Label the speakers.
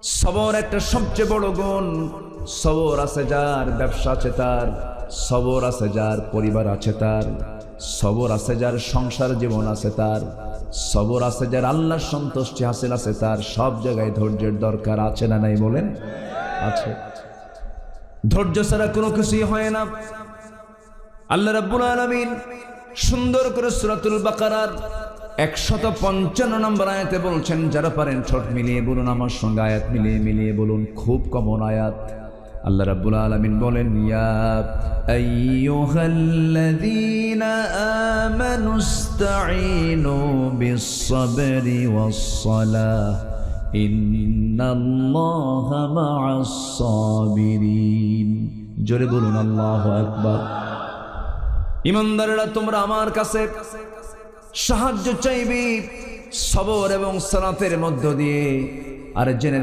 Speaker 1: সবর একটা সবচেয়ে বড় গুণ। সবর আছে যার, ব্যবসা আছে তার। সবর আছে যার, পরিবার আছে তার। সবর আছে যার, সংসার জীবন আছে তার। সবর আছে যার, আল্লাহর সন্তুষ্টি হাসিল আছে তার। সব জায়গায় ধৈর্যের দরকার আছে না নাই বলেন? আছে। ধৈর্য ছাড়া কোনো কিছুই হয় না। আল্লাহ রাব্বুল আলামিন সুন্দর করে সূরাতুল বাকারার 155 নম্বর আয়াতে বলছেন, যারা পারেন ঠোঁট মিলিয়ে বলুন আমার সঙ্গে, আয়াত মিলিয়ে মিলিয়ে বলুন, খুব কমন আয়াত। আল্লাহ রাব্বুল আলামিন বলেন, ইয়া আইয়ুহাল্লাযীনা আমানুস্তাঈনু বিস-সাবরি ওয়াস-সালাহ ইন্নাল্লাহা মা'আস-সাবিরিন। জোরে বলুন আল্লাহু আকবার। ইমানদাররা, তোমরা আমার কাছে সাহায্য চাইবে সবর এবং সালাতের মধ্য দিয়ে। আর জেনে